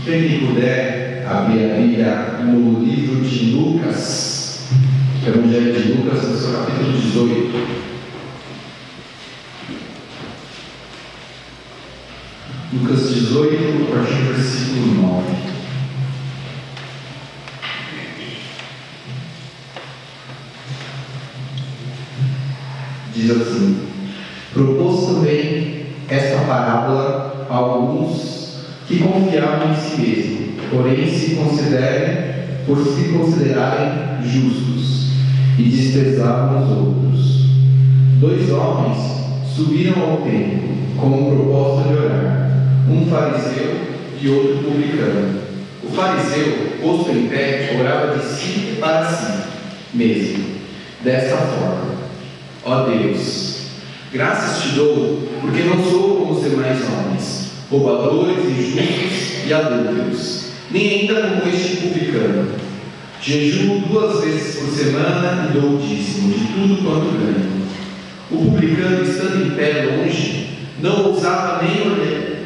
Quem puder abrir a Bíblia no livro de Lucas, Evangelho de Lucas, no seu capítulo 18. Lucas 18, a partir do versículo 9. Diz assim: propôs também esta parábola a alguns que confiavam em si mesmo, porém por se considerarem justos, e desprezavam os outros. 2 homens subiram ao templo com o propósito de orar, um fariseu e outro publicano. O fariseu, posto em pé, orava de si para si mesmo, desta forma: ó Deus, graças te dou, porque não sou como os demais homens, roubadores, injustos e adúlteros, nem ainda como este publicano. Jejuo 2 vezes por semana e dou o dízimo de tudo quanto ganho. O publicano, estando em pé longe, não ousava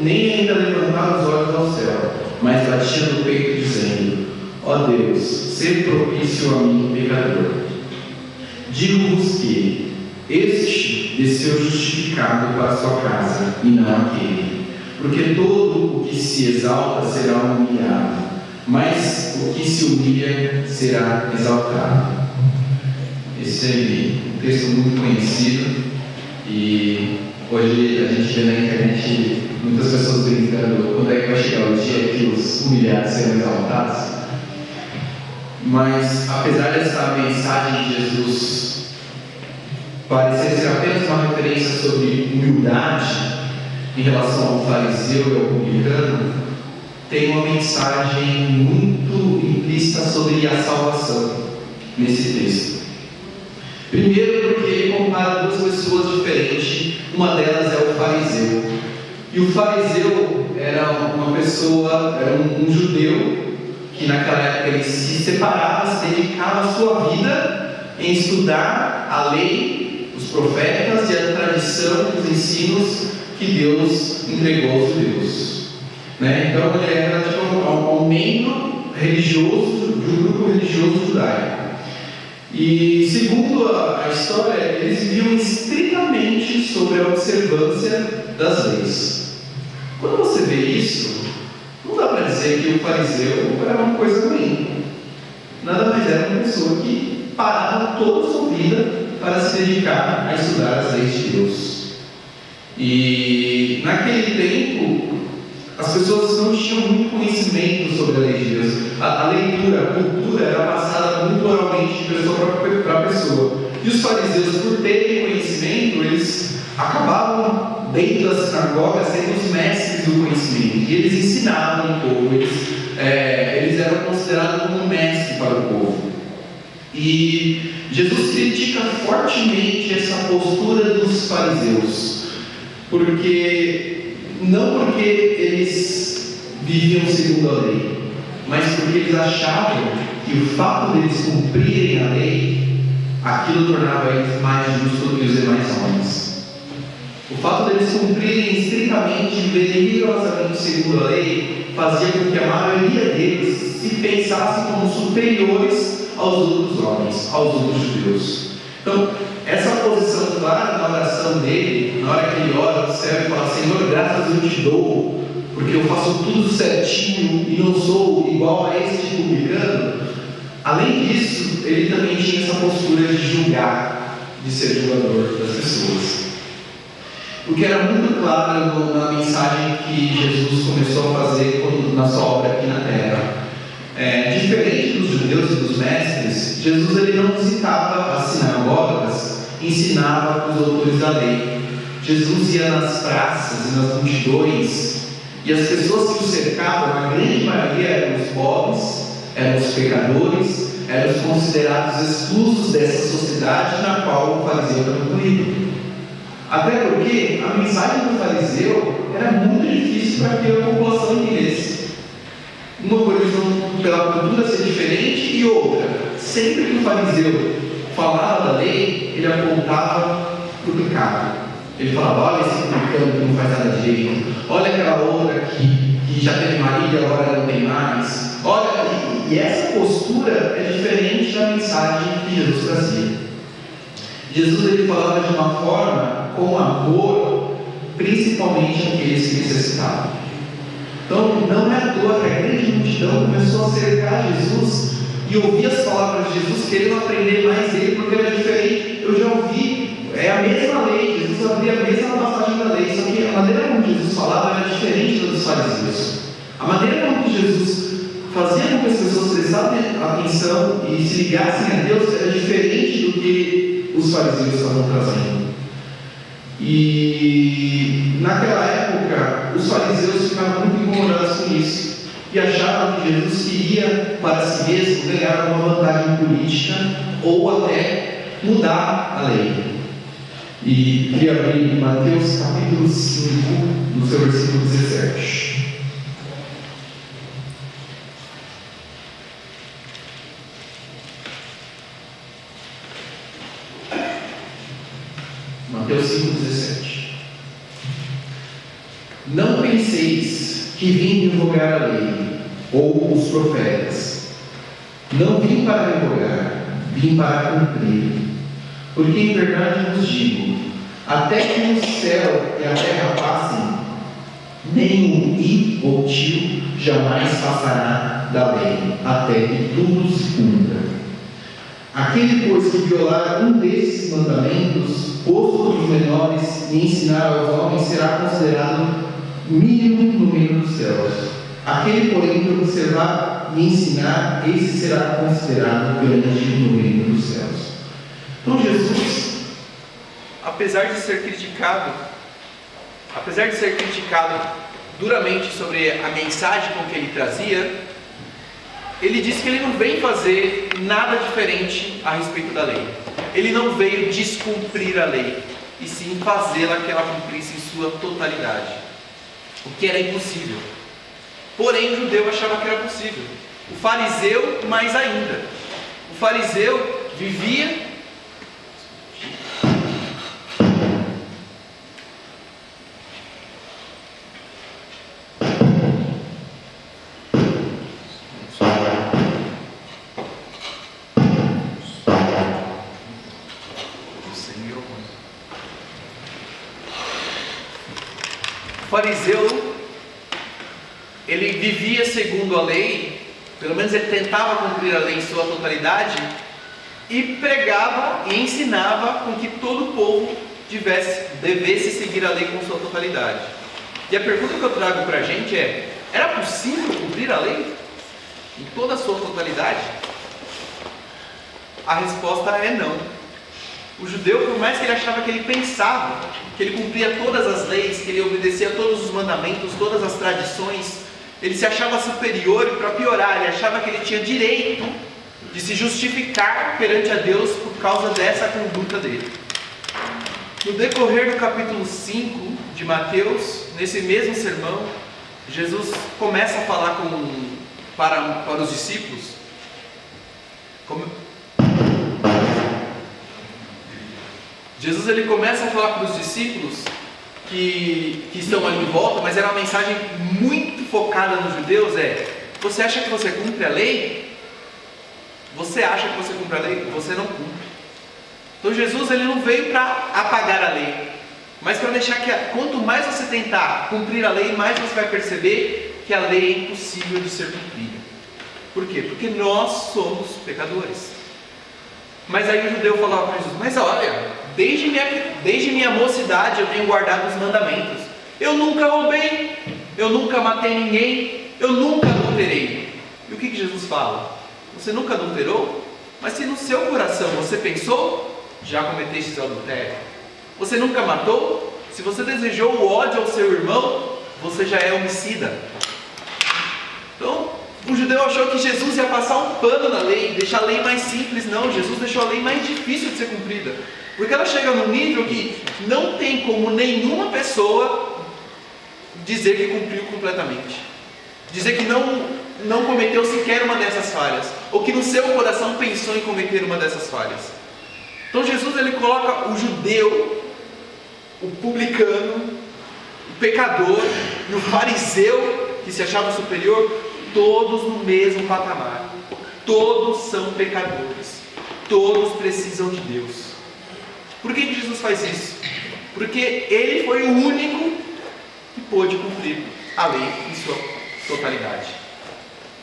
nem ainda levantar os olhos ao céu, mas batia no peito, dizendo: ó Deus, sê propício a mim, pecador. Digo-vos que este desceu justificado para sua casa, e não aquele. Porque todo o que se exalta será humilhado, mas o que se humilha será exaltado. Esse é um texto muito conhecido, e hoje a gente vê na internet muitas pessoas brincando quando é que vai chegar o dia que os humilhados serão exaltados. Mas apesar dessa mensagem de Jesus parecer ser apenas uma referência sobre humildade em relação ao fariseu e ao publicano, tem uma mensagem muito implícita sobre a salvação nesse texto. Primeiro, porque ele compara 2 pessoas diferentes. Uma delas é o fariseu, e o fariseu era uma pessoa, era um judeu que naquela época ele se separava, se dedicava a sua vida em estudar a lei, os profetas e a tradição, os ensinos que Deus entregou aos judeus, né? Então ele era tipo um membro religioso de um grupo religioso judaico. E segundo a história, eles viviam estritamente sobre a observância das leis. Quando você vê isso, não dá para dizer que o fariseu era uma coisa ruim. Nada mais era uma pessoa que parava toda a sua vida para se dedicar a estudar as leis de Deus. E naquele tempo, as pessoas não tinham muito conhecimento sobre a lei de Deus. A leitura, a cultura era passada muito oralmente de pessoa para pessoa. E os fariseus, por terem conhecimento, eles acabavam dentro da sinagoga sendo os mestres do conhecimento. E eles ensinavam o povo, eles eram considerados como mestres para o povo. E Jesus critica fortemente essa postura dos fariseus, não porque eles viviam segundo a lei, mas porque eles achavam que o fato deles cumprirem a lei, aquilo tornava eles mais justos do que os demais homens. O fato deles cumprirem estritamente e rigorosamente segundo a lei fazia com que a maioria deles se pensassem como superiores aos outros homens, aos outros judeus. Então, essa posição clara na oração dele, na hora que ele ora ao céu e fala: Senhor, graças eu te dou, porque eu faço tudo certinho e não sou igual a este publicano. Além disso, ele também tinha essa postura de julgar, de ser julgador das pessoas. Porque era muito claro na mensagem que Jesus começou a fazer na sua obra aqui na terra. Diferente dos judeus e dos mestres, Jesus ele não visitava as sinagogas, ensinava para os doutores da lei. Jesus ia nas praças e nas multidões, e as pessoas que o cercavam, a grande maioria eram os pobres, eram os pecadores, eram os considerados exclusos dessa sociedade na qual o fariseu era incluído. Até porque a mensagem do fariseu era muito difícil para que a população entendesse. Uma coisa pela cultura ser diferente, e outra, sempre que o fariseu falava da lei, ele apontava para o pecado. Ele falava: olha esse publicano que não faz nada direito, olha aquela outra que que já teve marido e agora não tem mais. Olha, e essa postura é diferente da mensagem que Jesus trazia. Jesus ele falava de uma forma com amor, principalmente aqueles que necessitavam. Então, não é à toa que a grande multidão começou a cercar Jesus e ouvir as palavras de Jesus, querendo aprender mais dele, porque era diferente. Eu já ouvi, é a mesma lei, Jesus abria a mesma passagem da lei, só que a maneira como Jesus falava era diferente dos fariseus. A maneira como Jesus fazia com que as pessoas prestassem atenção e se ligassem a Deus era diferente do que os fariseus estavam trazendo. E naquela época, os fariseus ficavam muito incomodados com isso e achavam que Jesus queria para si mesmo ganhar uma vantagem política ou até mudar a lei. E queria abrir em Mateus capítulo 5, no seu versículo 17. Mateus 5,17. Não penseis que vim revogar a lei ou os profetas. Não vim para revogar, vim para cumprir. Porque em verdade vos digo, até que o céu e a terra passem, nenhum i ou tio jamais passará da lei, até que tudo se cumpra. Aquele, pois, que violar um desses mandamentos, posto dos menores, e ensinar aos homens, será considerado mínimo no reino dos céus. Aquele, porém, que observar e ensinar, esse será considerado grande no reino dos céus. Então Jesus, apesar de ser criticado duramente sobre a mensagem com que ele trazia, ele disse que ele não veio fazer nada diferente a respeito da lei. Ele não veio descumprir a lei, e sim fazê-la que ela cumprisse em sua totalidade, o que era impossível. Porém, o judeu achava que era possível. O fariseu, mais ainda. O fariseu vivia ele vivia segundo a lei, pelo menos ele tentava cumprir a lei em sua totalidade, e pregava e ensinava com que todo o povo devesse seguir a lei com sua totalidade. E a pergunta que eu trago para a gente é: era possível cumprir a lei em toda a sua totalidade? A resposta é não. O judeu, por mais que ele achava que ele pensava, que ele cumpria todas as leis, que ele obedecia a todos os mandamentos, todas as tradições, ele se achava superior, e para piorar, ele achava que ele tinha direito de se justificar perante a Deus por causa dessa conduta dele. No decorrer do capítulo 5 de Mateus, nesse mesmo sermão, Jesus começa a falar para os discípulos. Jesus ele começa a falar para os discípulos que estão ali em volta, mas era uma mensagem muito focada nos judeus. Você acha que você cumpre a lei? Você acha que você cumpre a lei? Você não cumpre. Então Jesus ele não veio para apagar a lei, mas para deixar que quanto mais você tentar cumprir a lei, mais você vai perceber que a lei é impossível de ser cumprida. Por quê? Porque nós somos pecadores. Mas aí o judeu falava para Jesus: mas olha, desde minha mocidade eu tenho guardado os mandamentos. Eu nunca roubei, eu nunca matei ninguém, eu nunca adulterei. E o que Jesus fala? Você nunca adulterou? Mas se no seu coração você pensou, já cometeste o adultério. Você nunca matou? Se você desejou o ódio ao seu irmão, você já é homicida. Então, o judeu achou que Jesus ia passar um pano na lei, deixar a lei mais simples. Não, Jesus deixou a lei mais difícil de ser cumprida, porque ela chega num nível que não tem como nenhuma pessoa dizer que cumpriu completamente, dizer que não cometeu sequer uma dessas falhas, ou que no seu coração pensou em cometer uma dessas falhas. Então Jesus ele coloca o judeu, o publicano, o pecador e o fariseu, que se achava superior, todos no mesmo patamar. Todos são pecadores. Todos precisam de Deus. Por que Jesus faz isso? Porque Ele foi o único que pôde cumprir a lei em sua totalidade.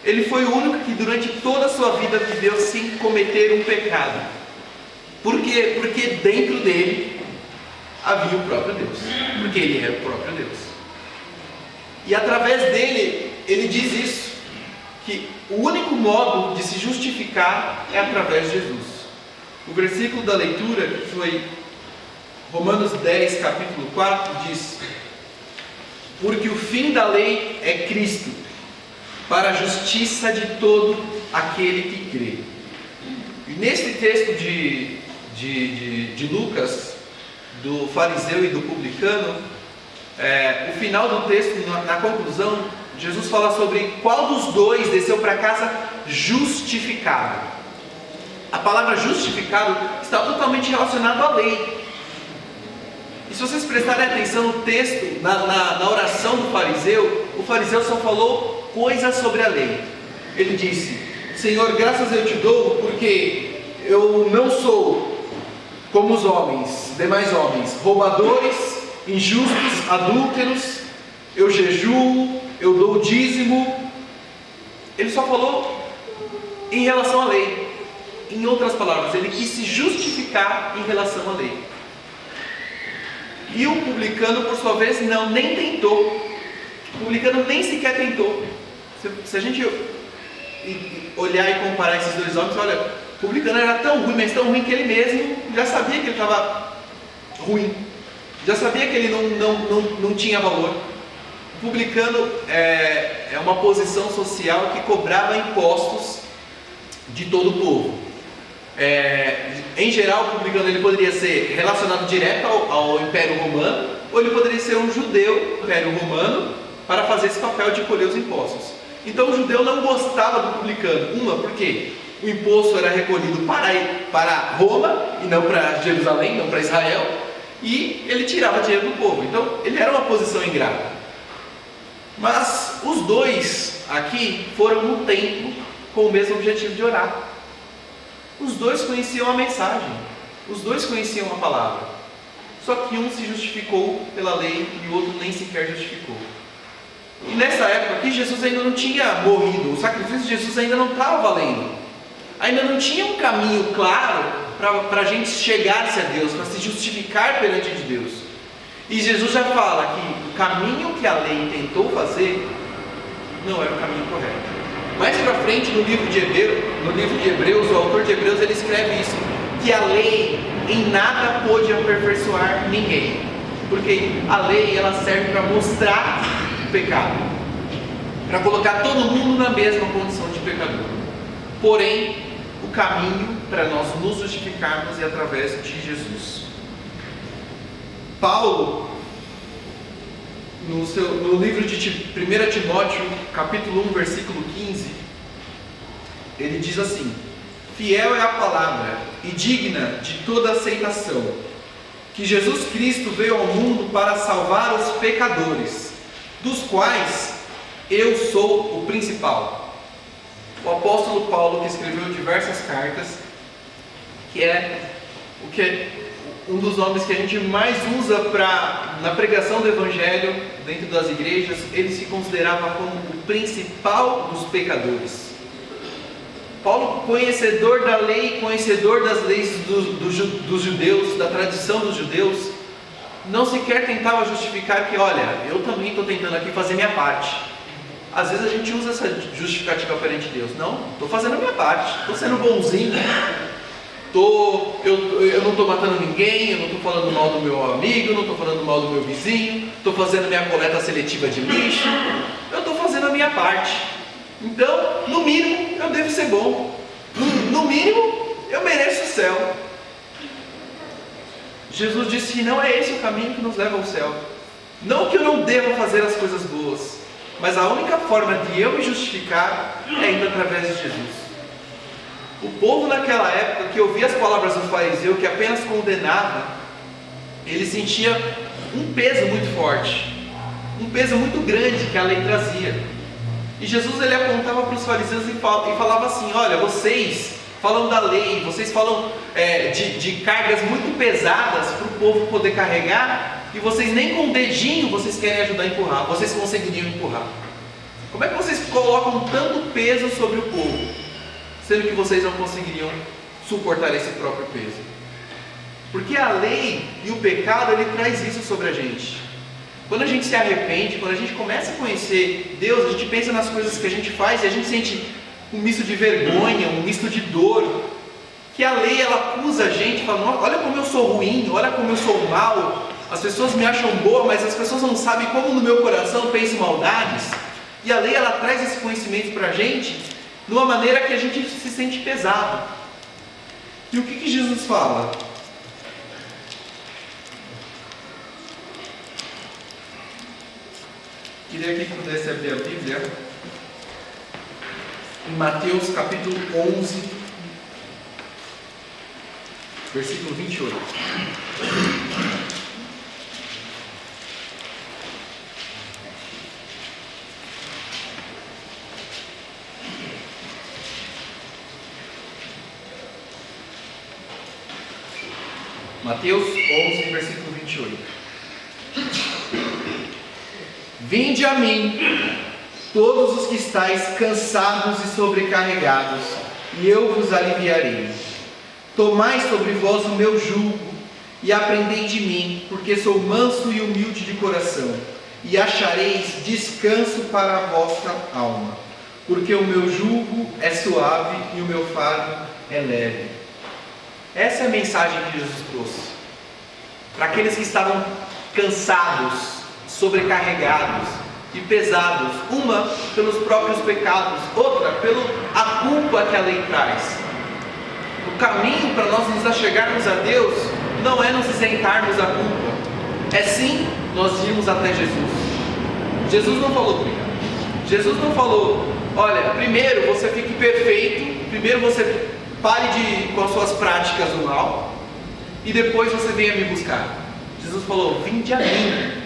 Ele foi o único que durante toda a sua vida viveu sem cometer um pecado. Por quê? Porque dentro dele havia o próprio Deus. Porque Ele era o próprio Deus. E através dele, Ele diz isso, que o único modo de se justificar é através de Jesus. O versículo da leitura, que foi Romanos 10, capítulo 4, diz: porque o fim da lei é Cristo, para a justiça de todo aquele que crê. E nesse texto de Lucas, do fariseu e do publicano, o final do texto, na conclusão, Jesus fala sobre qual dos dois desceu para casa justificado. A palavra justificado está totalmente relacionado à lei. E se vocês prestarem atenção no texto, na oração do fariseu, o fariseu só falou coisas sobre a lei. Ele disse: Senhor, graças eu te dou, porque eu não sou como os homens, demais homens, roubadores, injustos, adúlteros, eu jejuo, eu dou o dízimo. Ele só falou em relação à lei. Em outras palavras, ele quis se justificar em relação à lei. E o publicano, por sua vez, nem tentou. O publicano nem sequer tentou. Se a gente olhar e comparar esses dois homens, olha, o publicano era tão ruim, mas tão ruim que ele mesmo já sabia que ele estava ruim. Já sabia que ele não tinha valor. O publicano é uma posição social que cobrava impostos de todo o povo. Em geral, o publicano ele poderia ser relacionado direto ao Império Romano, ou ele poderia ser um judeu do Império Romano para fazer esse papel de colher os impostos. Então o judeu não gostava do publicano, porque o imposto era recolhido para Roma e não para Jerusalém, não para Israel, e ele tirava dinheiro do povo. Então ele era uma posição ingrata. Mas os dois aqui foram no templo com o mesmo objetivo de orar. Os dois conheciam a mensagem, os dois conheciam a palavra. Só que um se justificou pela lei e o outro nem sequer justificou. E nessa época aqui, Jesus ainda não tinha morrido, o sacrifício de Jesus ainda não estava valendo. Ainda não tinha um caminho claro para a gente chegar-se a Deus, para se justificar perante de Deus. E Jesus já fala que o caminho que a lei tentou fazer não era o caminho correto. Mais para frente no livro de Hebreus, o autor de Hebreus ele escreve isso, que a lei em nada pôde aperfeiçoar ninguém, porque a lei ela serve para mostrar o pecado, para colocar todo mundo na mesma condição de pecador. Porém, o caminho para nós nos justificarmos é através de Jesus. Paulo, no livro de 1 Timóteo, capítulo 1, versículo 15, ele diz assim: fiel é a palavra e digna de toda aceitação, que Jesus Cristo veio ao mundo para salvar os pecadores, dos quais eu sou o principal. O apóstolo Paulo, que escreveu diversas cartas, que é um dos nomes que a gente mais usa na pregação do Evangelho dentro das igrejas, ele se considerava como o principal dos pecadores. Paulo, conhecedor da lei, conhecedor das leis dos judeus, da tradição dos judeus, não sequer tentava justificar que, olha, eu também estou tentando aqui fazer minha parte. Às vezes a gente usa essa justificativa perante Deus. Não, estou fazendo a minha parte, estou sendo bonzinho, eu não estou matando ninguém, eu não estou falando mal do meu amigo, eu não estou falando mal do meu vizinho, estou fazendo minha coleta seletiva de lixo, eu estou fazendo a minha parte. Então, no mínimo, eu devo ser bom. No mínimo, eu mereço o céu. Jesus disse que não é esse o caminho que nos leva ao céu. Não que eu não deva fazer as coisas boas, mas a única forma de eu me justificar é indo através de Jesus. O povo naquela época que ouvia as palavras do fariseu, que apenas condenava, ele sentia um peso muito forte. um peso muito grande que a lei trazia. E Jesus ele apontava para os fariseus e falava assim: olha, vocês falam da lei, vocês falam de cargas muito pesadas para o povo poder carregar, e vocês nem com o dedinho vocês querem ajudar a empurrar, vocês conseguiriam empurrar. Como é que vocês colocam tanto peso sobre o povo, sendo que vocês não conseguiriam suportar esse próprio peso? Porque a lei e o pecado, ele traz isso sobre a gente. Quando a gente se arrepende, quando a gente começa a conhecer Deus, a gente pensa nas coisas que a gente faz e a gente sente um misto de vergonha, um misto de dor, que a lei ela acusa a gente, fala: olha como eu sou ruim, olha como eu sou mal, as pessoas me acham boa, mas as pessoas não sabem como no meu coração penso maldades. E a lei ela traz esse conhecimento para a gente de uma maneira que a gente se sente pesado. E o que Jesus fala? Queria que pudesse abrir a Bíblia em Mateus capítulo 11, versículo 28. Mateus 11, versículo 28. Vinde a mim, todos os que estáis cansados e sobrecarregados, e eu vos aliviarei. Tomai sobre vós o meu jugo, e aprendei de mim, porque sou manso e humilde de coração, e achareis descanso para a vossa alma, porque o meu jugo é suave e o meu fardo é leve. Essa é a mensagem que Jesus trouxe para aqueles que estavam cansados, sobrecarregados e pesados, uma pelos próprios pecados, outra pela culpa que a lei traz. O caminho para nós nos achegarmos a Deus não é nos isentarmos da culpa, é sim nós irmos até Jesus. Jesus não falou obrigado. Jesus não falou: olha, primeiro você fique perfeito, primeiro você pare com as suas práticas do mal e depois você venha me buscar. Jesus falou: vinde a mim,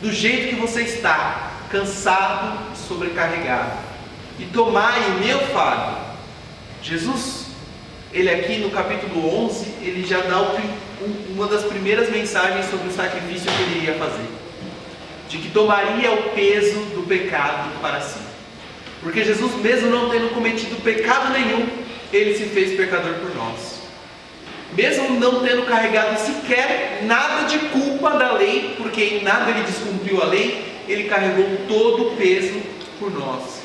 do jeito que você está, cansado e sobrecarregado, e tomai o meu fardo. Jesus, ele aqui no capítulo 11, ele já dá uma das primeiras mensagens sobre o sacrifício que ele iria fazer, de que tomaria o peso do pecado para si, porque Jesus, mesmo não tendo cometido pecado nenhum, ele se fez pecador por nós. Mesmo não tendo carregado sequer nada de culpa da lei, porque em nada ele descumpriu a lei, ele carregou todo o peso por nós,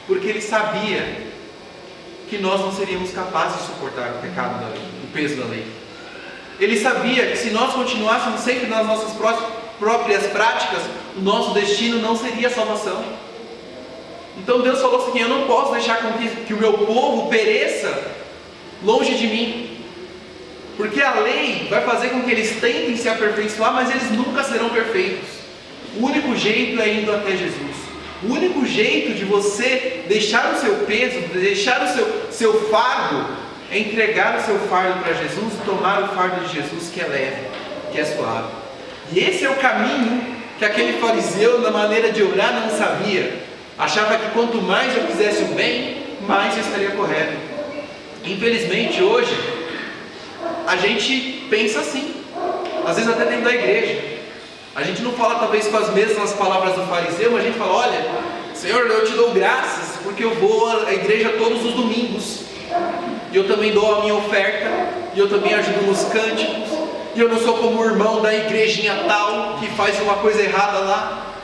porque ele sabia que nós não seríamos capazes de suportar o pecado da lei, o peso da lei. Ele sabia que se nós continuássemos sempre nas nossas próprias práticas, o nosso destino não seria a salvação. Então Deus falou assim: eu não posso deixar com que o meu povo pereça longe de mim, porque a lei vai fazer com que eles tentem se aperfeiçoar, mas eles nunca serão perfeitos. O único jeito é indo até Jesus. O único jeito de você deixar o seu peso, deixar o seu fardo, é entregar o seu fardo para Jesus, tomar o fardo de Jesus, que é leve, que é suave. E esse é o caminho que aquele fariseu, na maneira de orar, não sabia. Achava que quanto mais eu fizesse o bem, mais eu estaria correto. Infelizmente hoje a gente pensa assim, às vezes até dentro da igreja. A gente não fala talvez com as mesmas palavras do fariseu, mas a gente fala: olha, Senhor, eu te dou graças porque eu vou à igreja todos os domingos, e eu também dou a minha oferta, e eu também ajudo nos cânticos, e eu não sou como o irmão da igrejinha tal que faz uma coisa errada lá.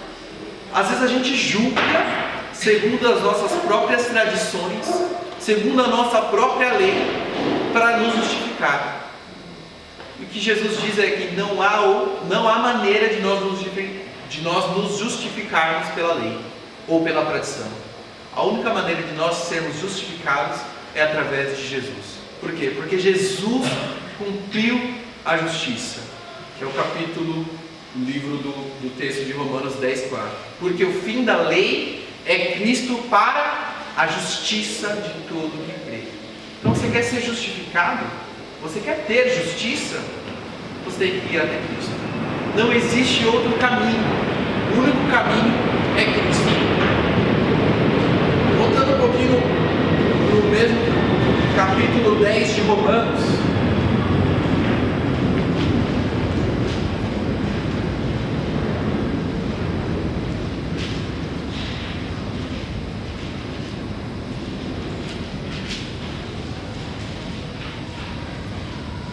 Às vezes a gente julga segundo as nossas próprias tradições, segundo a nossa própria lei, para nos justificar. O que Jesus diz é que não há maneira de nós nos justificarmos pela lei ou pela tradição. A única maneira de nós sermos justificados é através de Jesus. Por quê? Porque Jesus cumpriu a justiça, que é o capítulo do livro do texto de Romanos 10:4. Porque o fim da lei é Cristo para a justiça de todo que crê. Então você quer ser justificado? Você quer ter justiça? Você tem que ir até Cristo. Não existe outro caminho. O único caminho é Cristo. Voltando um pouquinho no mesmo capítulo 10 de Romanos.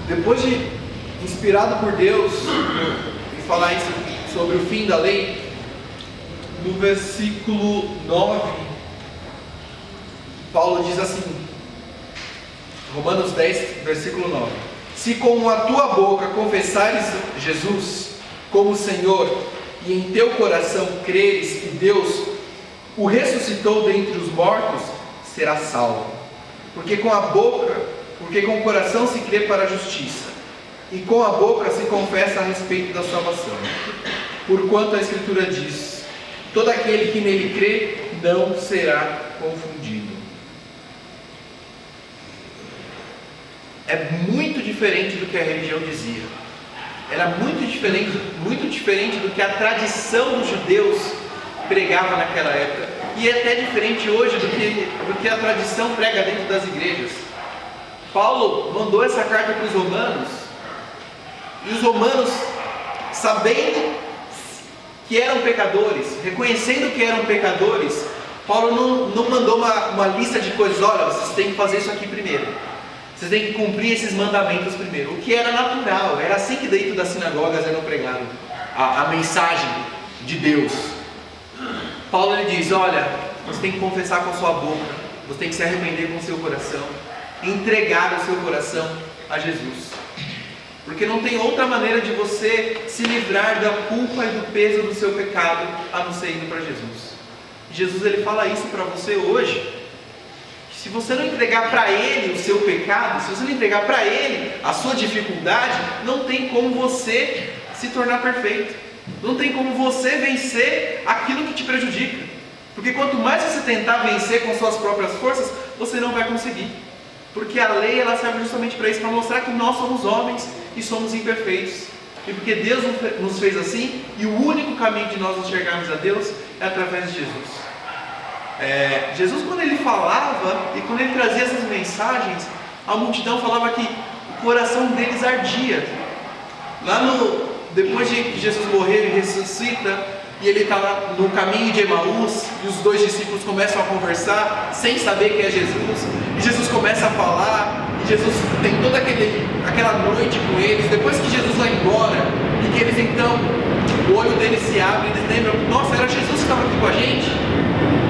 Depois de, inspirado por Deus, em falar isso sobre o fim da lei, no versículo 9, Paulo diz assim, Romanos 10, versículo 9: se com a tua boca confessares Jesus como Senhor, e em teu coração creres que Deus o ressuscitou dentre os mortos, serás salvo. Porque com o coração se crê para a justiça, e com a boca se confessa a respeito da salvação. Porquanto a Escritura diz: todo aquele que nele crê não será confundido. É muito diferente do que a religião dizia. Era muito diferente do que a tradição dos judeus pregava naquela época. E é até diferente hoje do que a tradição prega dentro das igrejas. Paulo mandou essa carta para os romanos, e os romanos, sabendo que eram pecadores, reconhecendo que eram pecadores, Paulo não mandou uma lista de coisas: olha, vocês têm que fazer isso aqui primeiro, vocês têm que cumprir esses mandamentos primeiro. O que era natural, era assim que dentro das sinagogas era pregado a mensagem de Deus. Paulo ele diz: olha, você tem que confessar com a sua boca, você tem que se arrepender com o seu coração, entregar o seu coração a Jesus, porque não tem outra maneira de você se livrar da culpa e do peso do seu pecado a não ser indo para Jesus. Jesus ele fala isso para você hoje. Se você não entregar para Ele o seu pecado, se você não entregar para Ele a sua dificuldade, não tem como você se tornar perfeito, não tem como você vencer aquilo que te prejudica, porque quanto mais você tentar vencer com suas próprias forças, você não vai conseguir, porque a lei ela serve justamente para isso, para mostrar que nós somos homens e somos imperfeitos, e porque Deus nos fez assim, e o único caminho de nós enxergarmos a Deus é através de Jesus. Jesus, quando ele falava e quando ele trazia essas mensagens, a multidão falava que o coração deles ardia. Depois de que Jesus morreu e ressuscita, e ele está lá no caminho de Emaús, e os dois discípulos começam a conversar sem saber quem é Jesus, e Jesus começa a falar, e Jesus tem toda aquela noite com eles. Depois que Jesus vai embora, e que eles então, o olho deles se abre, eles lembram: nossa, era Jesus que estava aqui com a gente?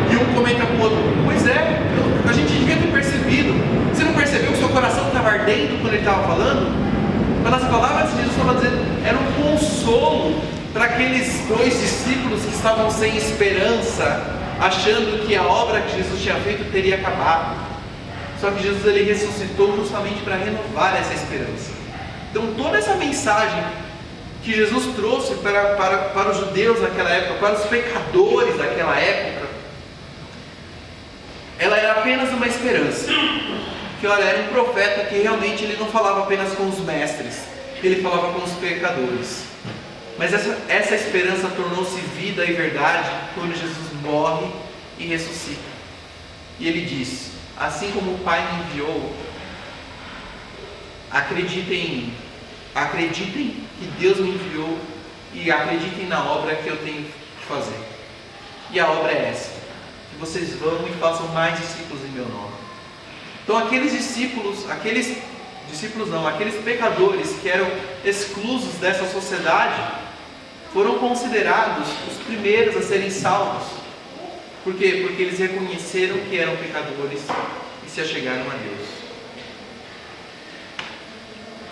E um comenta com o outro: pois é, a gente devia ter percebido. Você não percebeu que o seu coração estava ardendo quando ele estava falando? Pelas palavras que Jesus estava dizendo, era um consolo para aqueles dois discípulos que estavam sem esperança, achando que a obra que Jesus tinha feito teria acabado. Só que Jesus ele ressuscitou justamente para renovar essa esperança. Então toda essa mensagem que Jesus trouxe para os judeus naquela época, para os pecadores daquela época, ela era apenas uma esperança. Que olha, era um profeta que realmente ele não falava apenas com os mestres, ele falava com os pecadores. Mas essa esperança tornou-se vida e verdade quando Jesus morre e ressuscita. E ele diz: assim como o Pai me enviou, acreditem que Deus me enviou e acreditem na obra que eu tenho que fazer. E a obra é essa: que vocês vão e façam mais discípulos em meu nome. Então aqueles pecadores que eram exclusos dessa sociedade foram considerados os primeiros a serem salvos. Por quê? Porque eles reconheceram que eram pecadores e se achegaram a Deus.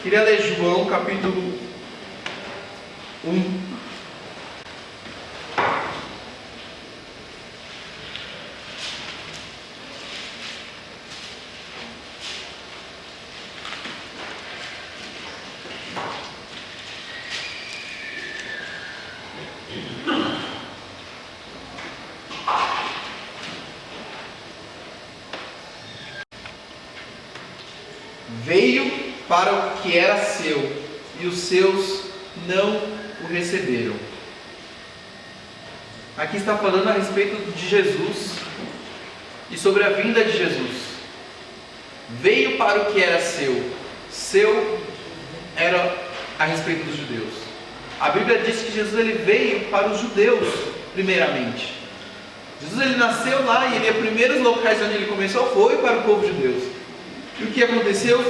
Queria ler João capítulo 1. Veio para o que era seu, e os seus não o receberam. Aqui está falando a respeito de Jesus e sobre a vinda de Jesus. Veio para o que era seu era a respeito dos judeus. A Bíblia diz que Jesus ele veio para os judeus, primeiramente. Jesus ele nasceu lá e os primeiros locais onde ele começou foi para o povo judeu. E o que aconteceu?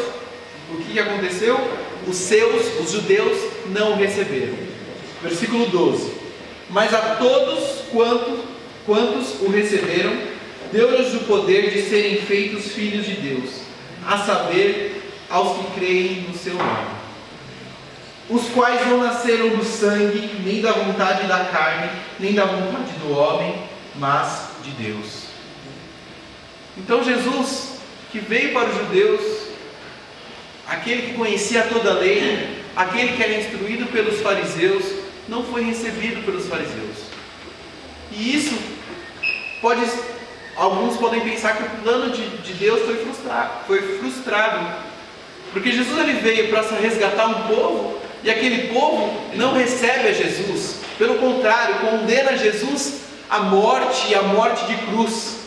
Os judeus não o receberam. Versículo 12. Mas a todos quantos o receberam, deu-lhes o poder de serem feitos filhos de Deus, a saber, aos que creem no seu nome, os quais não nasceram do sangue, nem da vontade da carne, nem da vontade do homem, mas de Deus. Então Jesus, que veio para os judeus, aquele que conhecia toda a lei, aquele que era instruído pelos fariseus, não foi recebido pelos fariseus. E isso alguns podem pensar que o plano de Deus foi frustrado, porque Jesus ele veio para resgatar um povo, e aquele povo não recebe a Jesus, pelo contrário, condena Jesus à morte e à morte de cruz.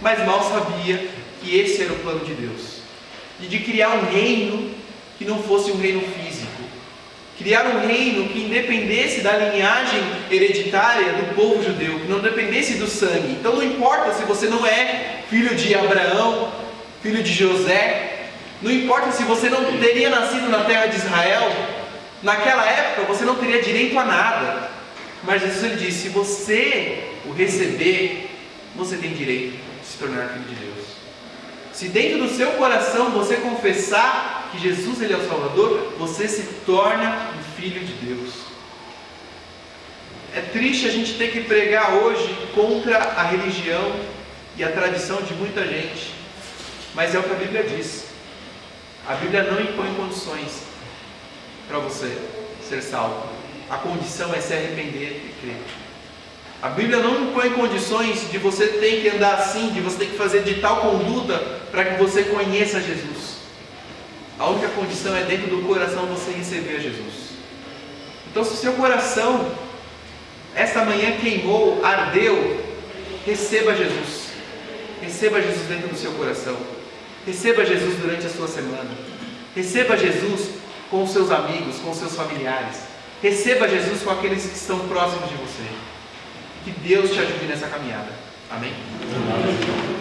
Mas mal sabia que esse era o plano de Deus, e de criar um reino que não fosse um reino físico, criar um reino que independesse da linhagem hereditária do povo judeu, que não dependesse do sangue. Então não importa se você não é filho de Abraão, filho de José, não importa se você não teria nascido na terra de Israel, naquela época você não teria direito a nada. Mas Jesus ele disse: se você o receber, você tem direito de se tornar filho de Deus. Se dentro do seu coração você confessar que Jesus ele é o Salvador, você se torna um filho de Deus. É triste a gente ter que pregar hoje contra a religião e a tradição de muita gente, mas é o que a Bíblia diz. A Bíblia não impõe condições para você ser salvo. A condição é se arrepender e crer. A Bíblia não impõe condições de você ter que andar assim, de você ter que fazer de tal conduta para que você conheça Jesus. A única condição é dentro do coração você receber a Jesus. Então, se o seu coração esta manhã queimou, ardeu, receba Jesus. Receba Jesus dentro do seu coração. Receba Jesus durante a sua semana. Receba Jesus com os seus amigos, com os seus familiares. Receba Jesus com aqueles que estão próximos de você. Que Deus te ajude nessa caminhada. Amém? Amém.